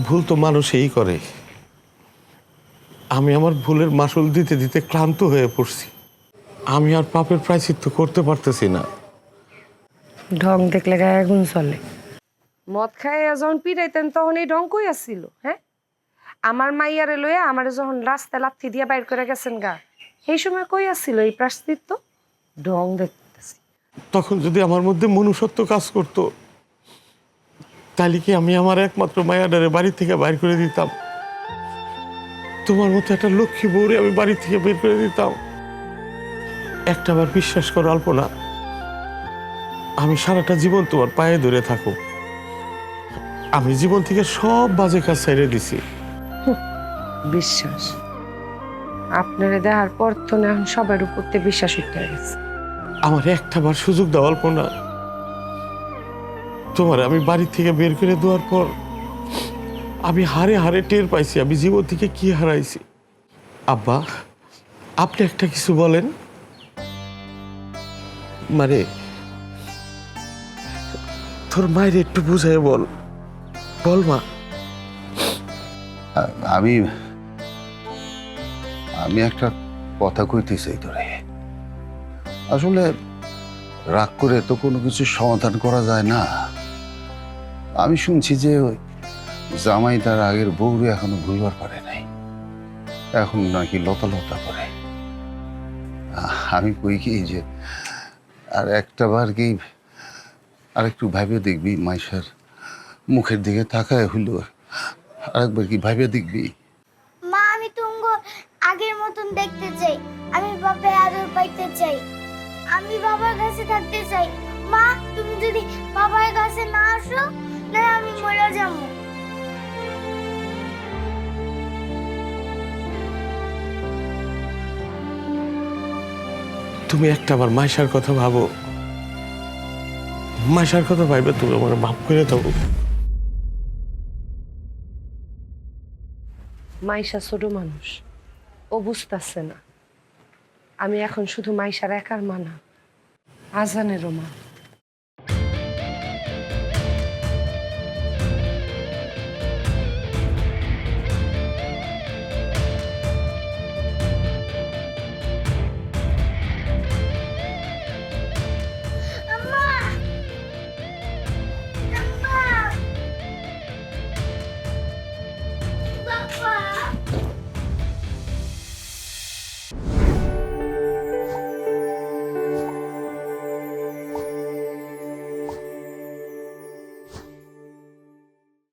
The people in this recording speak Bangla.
ভুল তো মানুষই করে। আমি আমার ভুলের মাসুল দিতে দিতে ক্লান্ত হয়ে পড়ছি। আমি আর পাপের প্রায়শ্চিত্ত করতে পারতেছি না। ঢং দেখলে গায়ে আগুন চলে। মদ খাইয়া যখন পিড়াইতেন তখন এই ঢং কই আসছিল? হ্যাঁ, আমার মাইয়ারে লইয়া আমার যখন রাস্তায় লাথি দিয়া বাইর করে গেছেন গা, এই সময় কই আসছিল এই প্রায়শ্চিত্ত? ঢং দেখতেছি। তখন যদি আমার মধ্যে মনুষ্যত্ব কাজ করত, তাহলে কি আমি আমার একমাত্র মায়াডারে বাড়ি থেকে বাইর করে দিতাম? তোমার মতো একটা লক্ষ্মী বউরে আমি বাড়ি থেকে বের করে দিতাম? একটাবার বিশ্বাস করো আল্পনা, আমি সারাটা জীবন তোমার পায়ে ধরে থাকো। আমি জীবন থেকে সব বাজে কাজ ছেড়ে দিছি। বিশ্বাস? আপনারে দেখার পর তো না এখন সবার উপর তে বিশ্বাস উঠে গেছে। আমার একটাবার সুযোগ দাও আল্পনা। তোমার আমি বাড়ি থেকে বের করে দেওয়ার পর আমি হারে হারে টের পাইছি আমি জীবন থেকে কি হারাইছি। আব্বা, আপনি একটা কিছু বলেন। মানে তোর মায়ের একটু বুঝাই বল, বল মা। আমি আমি একটা কথা কইতে চাই তোরে। আসলে রাগ করে তো কোনো কিছু সমাধান করা যায় না। আমি শুনছি যে ওই জামাই তার আগের বউরে এখনো ভুলবার পারে নাই, এখন নাকি লতা লতা করে। আমি কই কি যে আর একটা বার কি আর একটু ভাবে দেখবি, মাইশার মুখের দিকে তাকায় হইল আরেকবার কি ভাবে দেখবি। মা, আমি তুঙ্গ আগের মতন দেখতে চাই। আমি বাবার আদর পাইতে চাই। আমি বাবার কাছে থাকতে চাই। মা, তুমি যদি বাবার কাছে না আসো, না আমি মরে যাব। তুমি একটাবার মাইশার কথা ভাবো। মাইশার কথা ভাইবে তুমি আমার মাফ করে দেবো। মাইশা ছোট মানুষ, ও বুঝতেছে না। আমি এখন শুধু মাইশার একার মা না, আজানেরও মা।